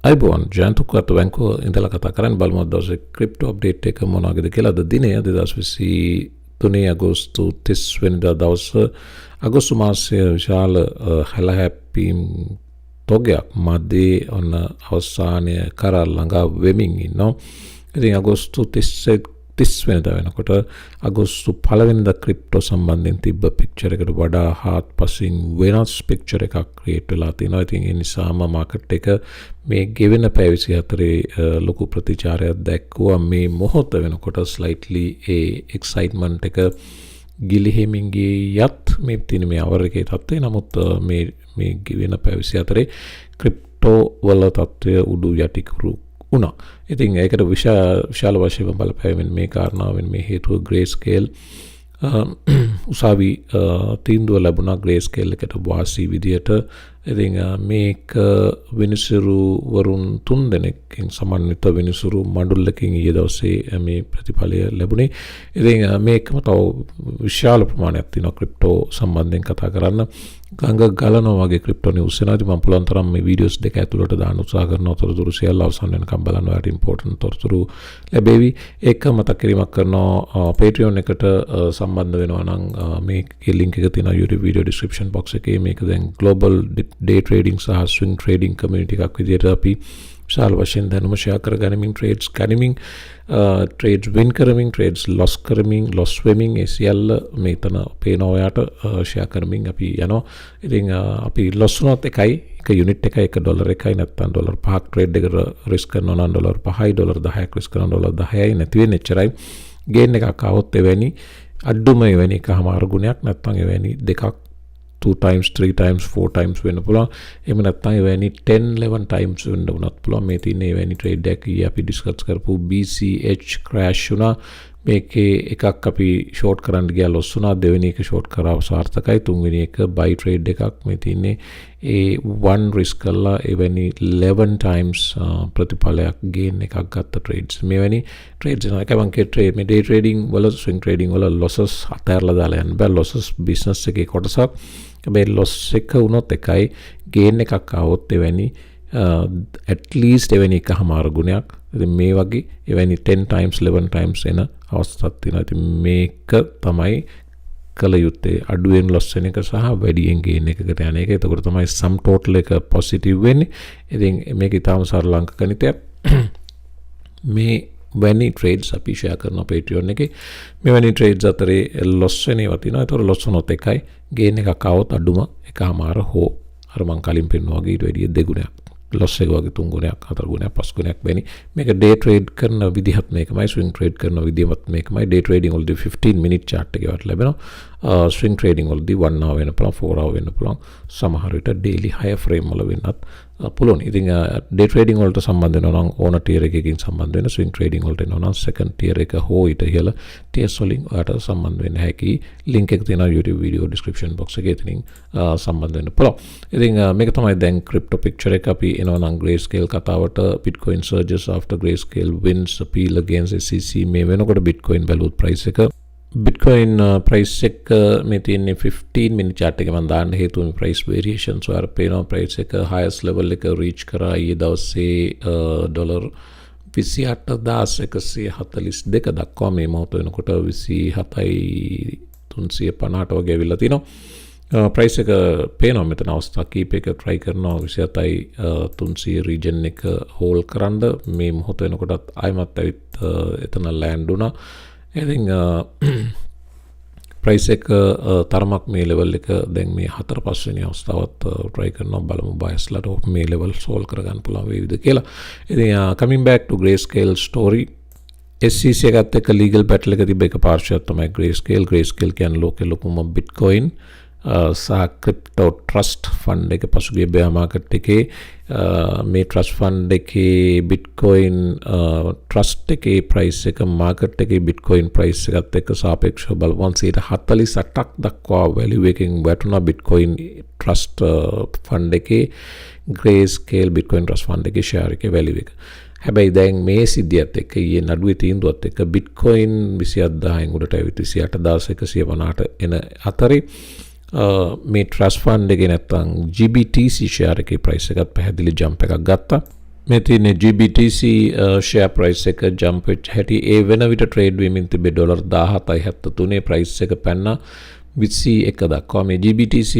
අයිබෝන් ජයන්ත උක්වත්ත බැංකුව ඉඳලා කතා කරන්නේ බලමු අද දවසේ ක්‍රිප්ටෝ අප්ඩේට් එක මොන වගේද කියලා. අද දිනය 2023 අගෝස්තු 30 වෙනිදා දවස අගෝස්තු මාසයේ විශාල හැලහැප්පීම් තොගයක් මැදේ ඔන්න අවසානයේ කරා ළඟා වෙමින් ඉන්නවා. ඉතින් අගෝස්තු 30 වෙනිදා වෙනකොට අගෝස්තු 1 වෙනිදා ක්‍රිප්ටෝ සම්බන්ධයෙන් තිබ්බ පික්චර් එකට වඩා හාත්පසින් වෙනස් පික්චර් එකක් ක්‍රියේට් වෙලා තිනවා. ඉතින් ඒ නිසාම මාකට් එක මේ ගෙවෙන පැය 24 ලොකු ප්‍රතිචාරයක් දැක්වුවා. මේ මොහොත වෙනකොට ස්ලයිට්ලි ඒ එක්සයිට්මන්ට් එක ගිලිහෙමින් ගියත් මේ තියෙන මේ අවර් එකේ තත්ත්වය. නමුත් මේ ගෙවෙන පැය 24 ක්‍රිප්ටෝ වල තත්ත්වය උඩු යටිකුරු වුණා. ඉතින් ඒකට විශාල වශයෙන් බලපෑමෙන් මේ කාරණාවෙන් මේ හේතුව GRAYsCALE උසාවි තීන්දුව ලැබුණා GRAYsCALE එකට වාසී විදියට. ඉතින් මේක විනිසුරු වරුන් 3 දෙනෙක්ගෙන් සමන්විත විනිසුරු මණ්ඩලකින් ඊයේ දවසේ මේ ප්‍රතිඵලය ලැබුණේ. ඉතින් මේකම තව විශාල ප්‍රමාණයක් තියෙනවා ක්‍රිප්ටෝ සම්බන්ධයෙන් කතා කරන්න. ගඟ ගලනවා වගේ ක්‍රිප්ටෝ නිවුස් එනවා. ඉතින් මම පුළුවන් තරම් මේ වීඩියෝස් දෙක ඇතුළට දාන්න උත්සාහ කරනවා. තොරතුරු සියල්ල අවසන් වෙනකම් බලන්න ඔයාලට ඉම්පෝටන්ට් තොරතුරු ලැබෙවි. ඒක මතක් කිරීමක් කරනවා Patreon එකට සම්බන්ධ වෙනවා නම් මේකේ link එක තියෙනවා YouTube video description box එකේ. මේක දැන් global day trading සහ swing trading community එකක් විදිහට අපි විශාල වශයෙන් දැනුම ෂෙයා කරගනිමින් trades ගනිමින් trades win කරමින් trades loss කරමින් loss වෙමින් ඒ සියල්ල මේතන පේනවා ඔයාට ෂෙයා කරමින් අපි යනවා. ඉතින් අපි loss වුණත් එකයි එක යුනිට් එකයි $1 එකයි නැත්නම් $5ක් trade එකට risk කරනවා නම් $5යි $10ක් risk කරනවා $10යි නැති වෙන්නේ එච්චරයි. gain එකක් ආවොත් එවැනි අඩුම එවැනි එකමාරු ගුණයක් නැත්නම් එවැනි දෙකක් 2 times 3 times 4 times වෙන්න පුළුවන්. එහෙම නැත්නම් එවැනි 10 11 times වෙන්න උනත් පුළුවන්. මේ තියෙන එවැනි ට්‍රේඩ් එකක් අපි ඩිස්කස් කරපු BCH crash වුණා. මේකේ එකක් අපි ෂෝට් කරන්න ගියා loss වුණා. දෙවෙනි එක ෂෝට් කරා සාර්ථකයි. තුන්වෙනි එක buy trade එකක් මේ තියෙන්නේ ඒ 1 risk කරලා එවැනි 11 times ප්‍රතිඵලයක් gain එකක් ගත්ත trades. මෙවැනි trades එක මම trade මේ day trading වල swing trading වල losses අතහැරලා දාලා යන්න බෑ. losses business එකේ කොටසක්. හැබැයි loss එක වුණොත් එකයි gain එකක් ආවොත් එවැනි at least එවැනි එකමාර ගුණයක්. ඉතින් මේ වගේ එවැනි 10 times 11 times එන අවස්ථාවක් තියෙනවා. ඉතින් මේක තමයි කල යුත්තේ අඩුවෙන් loss වෙන එක සහ වැඩියෙන් gain එකකට යන එක. එතකොට තමයි sum total එක positive වෙන්නේ. ඉතින් මේක ඊටාම සරල අංක ගණිතයක්. මේ වැනි trades අපි share කරන Patreon එකේ මෙවැනි trades අතරේ loss වෙන ඒවා තියෙනවා. ඒතකොට loss වුණොත් එකයි gain එකක් ආවොත් අඩුම එකමාර හෝ අර මං කලින් පෙන්නුවා වගේ ඊට වැඩිය දෙගුණයක් loss එක වගේ 3 ගුණයක් 4 ගුණයක් 5 ගුණයක් වෙන්නේ. මේක day trade කරන විදිහත් මේකමයි, swing trade කරන විදිහත් මේකමයි. day trading වලදී 15 minute chart එකේ වට ලැබෙනවා. swing trading වලදී 1 hour වෙන්න පුළුවන්, 4 hour වෙන්න පුළුවන්. සමහර විට daily higher frame වල වෙන්නත් පුළුවන්. ඉතින් day trading වලට සම්බන්ධ වෙනවා නම් ඕන tier එකකින් සම්බන්ධ වෙන, swing trading වලට එනවා නම් second tier එක හෝ ඊට ඉහළ tiers වලින් ඔයාලට සම්බන්ධ වෙන්න හැකි. link එක තියෙනවා YouTube video description box එකේ. ඉතින් සම්බන්ධ වෙන්න පුළුවන්. ඉතින් මේක තමයි දැන් crypto picture එක. අපි එනවා නම් GRAYsCALE කතාවට. Bitcoin surges after GRAYsCALE wins appeal against SEC. මේ වෙනකොට Bitcoin බැලුවොත් price එක Bitcoin price එක මේ තියෙන්නේ 15 minute chart එකේ මම දාන්න හේතුව මේ price variations වල පේනවා. price එක highest level එක reach කරා ඊයේ දවසේ $28,142 දක්වා. මේ මොහොත වෙනකොට 27,350ට වගේ ඇවිල්ලා තිනවා. price එක පේනවා මෙතන අවස්ථා කීපයක try කරනවා 27,300 region එක hold කරන්න. මේ මොහොත වෙනකොටත් ආයමත් ඇවිත් එතන land වුණා. ඉතින් price එක තරමක් මේ level එක දැන් මේ 4-5 වෙනි අවස්ථාවත් try කරනවා. බලමු බයස්ලට මේ level solve කරගන්න පුළුවන් වේවිද කියලා. ඉතින් coming back to GRAYsCALE story. SEC එකත් එක්ක legal battle එක තිබ්බ එක පාර්ශ්වයක් තමයි GRAYsCALE. GRAYsCALE කියන්නේ ලෝකෙ ලොකුම Bitcoin සහ crypto trust fund එක පසුගිය bear market එකේ මේ trust fund එකේ Bitcoin trust එකේ price එක market එකේ Bitcoin price එකත් එක්ක සාපේක්ෂව බලපුවම 48ක් දක්වා value එකකින් වැටුණා Bitcoin trust fund එකේ GRAYsCALE Bitcoin trust fund එකේ share එකේ value එක. හැබැයි දැන් මේ සිද්ධියත් එක්ක ඊයේ නඩුවේ තීන්දුවත් එක්ක Bitcoin 27000න් උඩට ඇවිත් 28150ට එන අතරේ මේ trust fund එකේ නැත්තම් GBTC share එකේ price එකත් පැහැදිලි jump එකක් ගත්තා. මේ තියෙන GBTC share price එක jump වෙච්ච හැටි ඒ වෙන විට trade වෙමින් තිබේ $17.73 price එක පැන්න 21 දක්වා මේ GBTC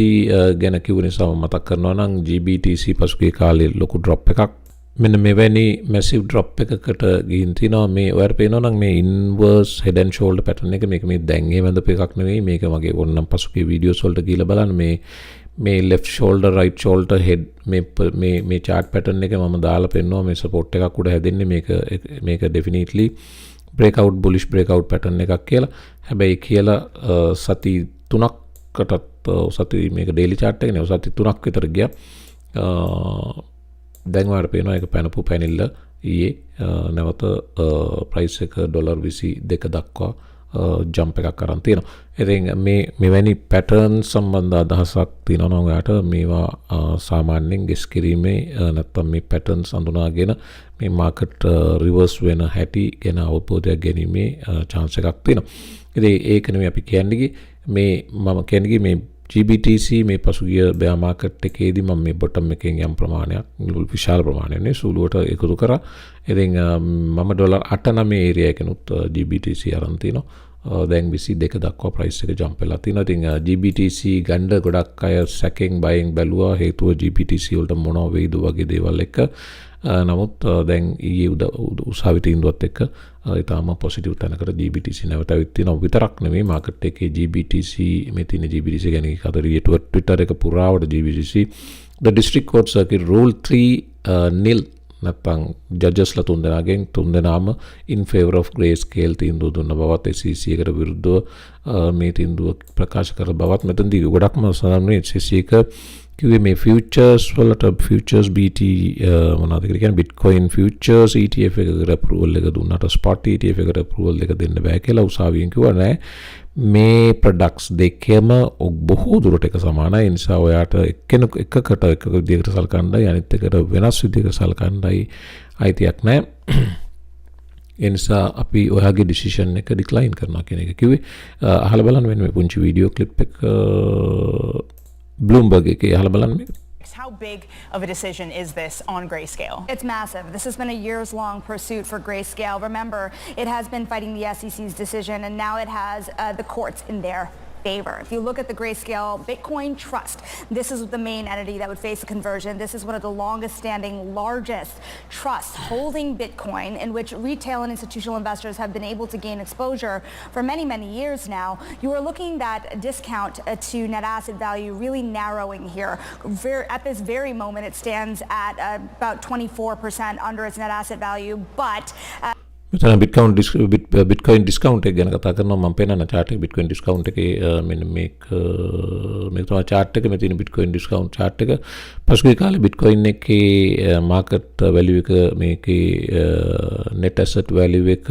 ගැන කිව්ව නිසා මතක් කරනවා නම් GBTC පසුගිය කාලේ ලොකු drop එකක් මෙන්න මෙවැනි massive drop එකකට ගිහින් තිනවා මේ ඔයාලට පේනවා නම් මේ inverse head and shoulder pattern එක මේක මේ දැන් ඒ වඳ එකක් නෙවෙයි මේක මගේ ඕනනම් පසුගිය videos වලට ගිහලා බලන්න මේ left shoulder right shoulder head මේ chart pattern එක මම දාලා පෙන්නවා මේ support එකක් උඩ හැදෙන්නේ මේක definitely breakout bullish breakout pattern එකක් කියලා. හැබැයි කියලා සති 3කටත් සති මේක daily chart එක නේ සති 3ක් විතර ගියා. දැන් වල පේනවා ඒක පැනපු පැනිල්ල ඊයේ නැවත price එක $22 දක්වා jump එකක් කරන් තියෙනවා. ඉතින් මෙවැනි pattern සම්බන්ධ අදහසක් තියෙනවා නම් ඔයාලට මේවා සාමාන්‍යයෙන් ගෙස් කිරීමේ නැත්නම් මේ patterns අඳුනාගෙන මේ market reverse වෙන හැටි ගැන අවබෝධයක් ගැනීමේ chance එකක් තියෙනවා. ඉතින් ඒක නෙමෙයි අපි කියන්නේ මම කියන්නේ මේ GBTC මේ පසුගිය bear market එකේදී මම මේ bottom එකෙන් යම් ප්‍රමාණයක් විශාල ප්‍රමාණයක් නේ සූළුවට එකතු කරා. ඉතින් මම $8.9 area එකනොත් GBTC අරන් තිනවා. දැන් 22 දක්වා price එක jump වෙලා තිනවා. ඉතින් GBTC ගන්න ගොඩක් අය සැකෙන් බයෙන් බැලුවා හේතුව GBTC වලට මොනවා වෙයිද වගේ දේවල් එක. නමුත් දැන් ඊයේ උසාවි තීන්දුවත් එක්ක ඊටාම පොසිටිව් තැනකට GBTC නැවත ඇවිත් තියෙනවා. විතරක් නෙමෙයි මාකට් එකේ GBTC මේ තියෙන GBTC ගැන කතරී Twitter එක පුරාවට GBTC the district court circuit rule 3-0 නැත්නම් ජජස්ලා තුන්දෙනාම in favor of GRAYsCALE තීන්දුව දුන්න බවත් SEC එකට විරුද්ධව මේ තීන්දුව ප්‍රකාශ කර බවත් මෙතනදී ගොඩක්ම සඳහන් SEC එක කිව්වේ මේ futures වලට futures BT මොනවද කියන්නේ Bitcoin futures ETF එකකට approval එක දුන්නාට spot ETF එකට approval එක දෙන්න බෑ කියලා උසාවියෙන් කිව්වා නෑ මේ products දෙකම බොහෝ දුරට එක සමානයි ඒ නිසා ඔයාට එකකට එක විදිහකට සලකන්නයි අනිත් එකට වෙනස් විදිහකට සලකන්නයි අයිතියක් නෑ ඒ නිසා අපි ඔයාගේ decision එක decline කරනවා කියන එක කිව්වේ අහලා බලන්න මේ පුංචි වීඩියෝ ක්ලිප් එක Bloomberg එකේ අහලා බලන්න මේක. How big of a decision is this on GRAYsCALE? It's massive. This has been a years-long pursuit for GRAYsCALE. Remember, it has been fighting the SEC's decision, and now it has the courts in their favor. If you look at the GRAYsCALE Bitcoin Trust, this is the main entity that would face a conversion. This is one of the longest-standing, largest trusts holding Bitcoin, in which retail and institutional investors have been able to gain exposure for many, many years now. You are looking at a discount to net asset value really narrowing here. At this very moment, it stands at about 24% under its net asset value, but මෙතන Bitcoin discount එක ගැන කතා කරනවා මම පේනන chart එක Bitcoin discount එකේ මෙන්න මේක තමයි chart එක මේ තියෙන Bitcoin discount chart එක පසුගිය කාලේ Bitcoin එකේ market value එක මේකේ net asset value එක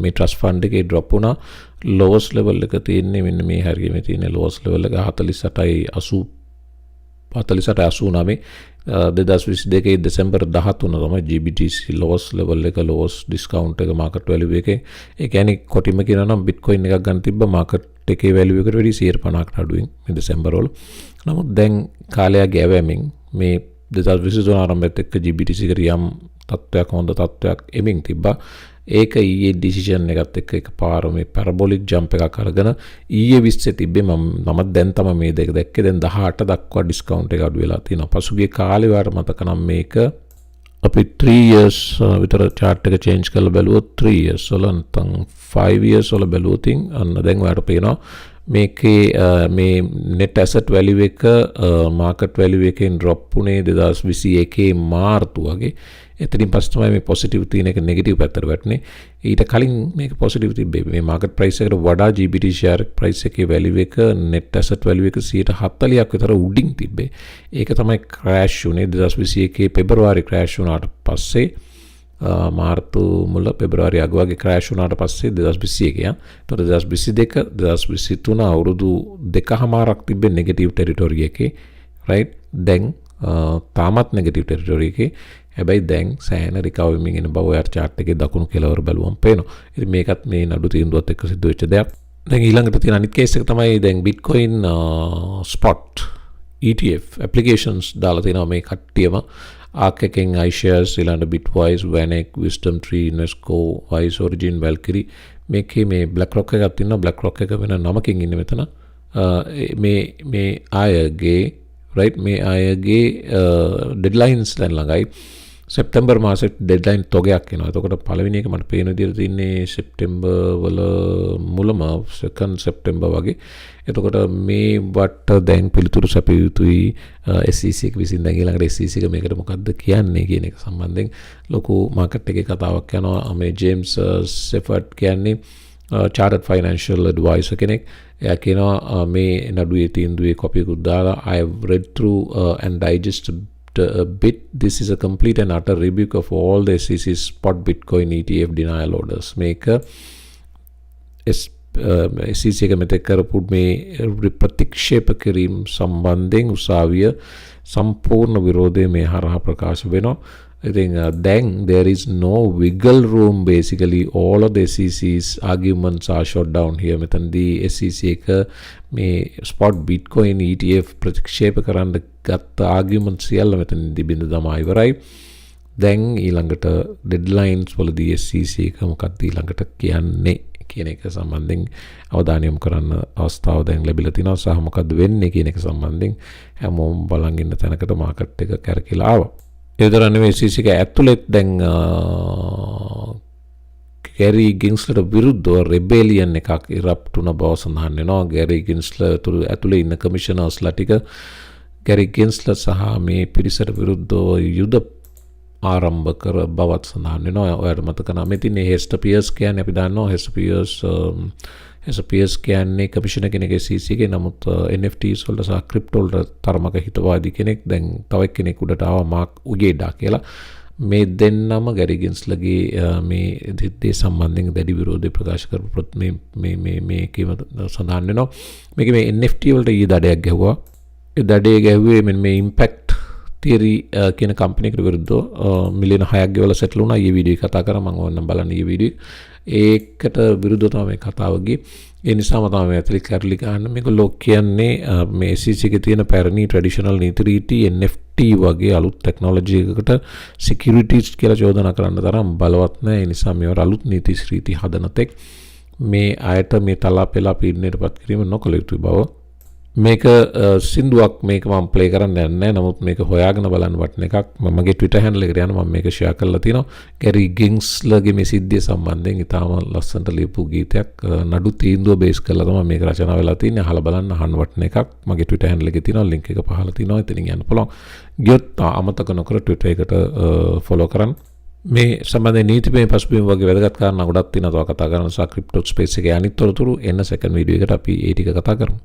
මේ trust fund එකේ drop වුණා lowest level එක තියෙන්නේ මෙන්න මේ හරිය මේ තියෙන lowest level එක 48.89 2022 දෙසැම්බර් 13 තමයි GBTC lowest level එක lowest discount එක market value එකේ ඒ කියන්නේ කොටිම කියනවා නම් Bitcoin එකක් ගන්න තිබ්බ market එකේ value එකට වැඩි 150කට අඩුවෙන් මේ දෙසැම්බර් වල. නමුත් දැන් කාලයක් ගෑවෙමින් මේ 2023 ආරම්භයත් එක්ක GBTC එකට යම් තත්ත්වයක් හොඳ තත්ත්වයක් එමින් තිබ්බා. ඒක ඊයේ decision එකත් එක්ක එකපාර මේ parabolic jump එකක් අරගෙන ඊයේ 20 තිබ්බේ මම දැන් තමයි මේ දෙක දැක්කේ දැන් 18 දක්වා discount එක අඩු වෙලා තියෙනවා. පසුගිය කාලේ වාට මතක නම් මේක අපි 3 years විතර chart එක change කරලා බැලුවොත් 3 years වල නැත්නම් 5 years වල බැලුවොත් අන්න දැන් වාට පේනවා මේකේ මේ net asset value එක market value එකෙන් drop වුණේ 2021 මාර්තු වගේ එතනින් පස්සේ තමයි මේ positive තියෙන එක negative පැත්තට වැටුනේ ඊට කලින් මේක positive තිබ්බේ මේ market price එකට වඩා GBT share price එකේ value එක net asset value එක 140ක් විතර උඩින් තිබ්බේ ඒක තමයි crash වුණේ 2021 පෙබරවාරි crash වුණාට පස්සේ මාර්තු මුල පෙබරවාරි අග වගේ crash වුණාට පස්සේ 2021 යා. ඒතකොට 2022 2023 අවුරුදු දෙකමාරක් තිබ්බේ negative territory එකේ right දැන් තාමත් negative territory එකේ හැබැයි දැන් සෑහෙන recovery වෙමින් එන බව ඔයාට chart එකේ දකුණු කෙළවර බලුවම් පේනවා. ඉතින් මේකත් මේ නඩු තීන්දුවත් එක්ක සිද්ධ වෙච්ච දෙයක්. දැන් ඊළඟට තියෙන අනිත් case එක තමයි දැන් Bitcoin spot ETF applications දාලා තිනවා මේ කට්ටියම ARK එකෙන් iShares ඊළඟට Bitwise, Vanek, Wisdom Tree, Invesco, Wise Origin, Valkyrie මේකේ මේ BlackRock එකක් තියෙනවා. BlackRock එක වෙන නමකින් ඉන්නේ මෙතන. මේ අයගේ right මේ අයගේ deadlines දැන් ළඟයි. සෙප්තැම්බර් මාසෙට ඩෙඩ්ලයින් තොගයක් එනවා. එතකොට පළවෙනි එක මට පේන විදිහට තින්නේ සෙප්තැම්බර් වල මුලම 2nd සෙප්තැම්බර් වගේ. එතකොට මේ වට දැන් පිළිතුරු සැපිය යුතුයි SEC එක විසින්. දැන් ඊළඟට SEC එක මේකට මොකද්ද කියන්නේ කියන එක සම්බන්ධයෙන් ලොකු මාකට් එකේ කතාවක් යනවා. මේ ජේම්ස් සෙෆර්ඩ් කියන්නේ chartered financial advisor කෙනෙක්. එයා කියනවා මේ නඩුවේ තීන්දුවේ කොපියකුත් දාලා I have read through and digested a bit. This is a complete and utter rebuke of all the SEC's spot Bitcoin ETF denial orders. මේක SEC එක මෙතෙක් කරපු මේ ප්‍රතික්ෂේප කිරීම සම්බන්ධයෙන් උසාවිය සම්පූර්ණ විරෝධය මේ හරහා ප්‍රකාශ වෙනවා. ඉතින් දැන් there is no wiggle room basically. all of the SEC's arguments are shot down here. මෙතනදී SEC එක මේ spot Bitcoin ETF ප්‍රතික්ෂේප කරන්න ගත්ත arguments සියල්ල මෙතනදී බිඳ දමා ඉවරයි. දැන් ඊළඟට deadlines වලදී SEC එක මොකක්ද ඊළඟට කියන්නේ කියන එක සම්බන්ධයෙන් අවධානය යොමු කරන්න අවස්ථාව දැන් ලැබිලා තිනවා. සහ මොකද්ද වෙන්නේ කියන එක සම්බන්ධයෙන් හැමෝම බලන් ඉන්න තැනකට මාකට් එක කැරකිලා ආවා. ඒ විතර නෙවෙයි SEC එක ඇතුළෙත් දැන් ගැරි ගින්ස්ලට විරුද්ධව රෙබෙලියන් එකක් ඉරප්ට් වුණ බව සඳහන් වෙනවා. ගැරි ගින්ස්ලර් ඇතුළේ ඉන්න කමිෂනර්ස්ලා ටික ගැරි ගින්ස්ලර් සහ මේ පිරිසට විරුද්ධව යුද ආරම්භ කර බවත් සඳහන් වෙනවා. ඔයාලට මතක නම් ඉතින් හෙස්ටර් පියර්ස් කියන්නේ අපි දන්නවා හෙස්ටර් පියර්ස් කියන්නේ කමිෂනර් කෙනෙක් SEC එකේ. නමුත් NFTs වලට සහ ක්‍රිප්ටෝ වලට තරමක හිතවාදී කෙනෙක්. දැන් තව එක්කෙනෙක් උඩට ආවා මාක් උගේඩා කියලා. මේ දෙන්නම ගැරි ගින්ස්ලර්ගේ මේ දේ සම්බන්ධයෙන් දැඩි විරෝධය ප්‍රකාශ කරපු මේ කීම සඳහන් වෙනවා. මේක මේ NFT වලට ඊ දඩයක් ගැහුවා. ඒ දඩේ ගැහුවේ මේ ඉම්පැක්ට් තියරි කියන කම්පැනිකට විරුද්ධව මිලියන 6ක් ගෙවලා සෙටල් වුණා. ඊයේ වීඩියෝ කතා කරා. මම ඕනනම් බලන්න ඊයේ වීඩියෝ. ඒකට විරුද්ධව තමයි මේ කතාව ගියේ. ඒ නිසාම තමයි මේ ඇතුලේ කැරලි ගන්න. මේක ලෝක කියන්නේ මේ SEC එකේ තියෙන පැරණි ට්‍රැඩිෂනල් නීති රීති NFT වගේ අලුත් ටෙක්නොලොජි එකකට සිකියුරිටිස් කියලා චෝදනා කරන්න තරම් බලවත් නැහැ. ඒ නිසා මේවට අලුත් නීති රීති හදන තෙක් මේ අයට මේ තලාපෙලා පීඩනයටපත් කිරීම නොකළ යුතුයි බව. මේක සින්දුවක් මේක මම ප්ලේ කරන්න යන්නේ නැහැ. නමුත් මේක හොයාගෙන බලන්න වටින එකක්. මගේ Twitter handle එකට යන මම මේක share කරලා තිනවා. ගැරි ගින්ස්ලර්ගේ මේ සිද්ධිය සම්බන්ධයෙන් ඉතාම ලස්සනට ලියපු ගීතයක් නඩු තීන්දුව බේස් කරලා තමයි මේක රචනා වෙලා තින්නේ. අහලා බලන්න අහන්න වටින එකක්. මගේ Twitter handle එකේ තියෙනවා link එක පහළ තියෙනවා. එතනින් යන්න පුළුවන්. ගියොත් අමතක නොකර Twitter එකට follow කරන්න. මේ සම්බන්ධයෙන් නීතිමය පසුබිම වගේ වැදගත් කාරණා ගොඩක් තියෙනවා. තව කතා කරන්න සහ ක්‍රිප්ටෝ ස්පේස් එකේ අනිත් තොරතුරු එන්න second video එකට අපි ඒ ටික කතා කරමු.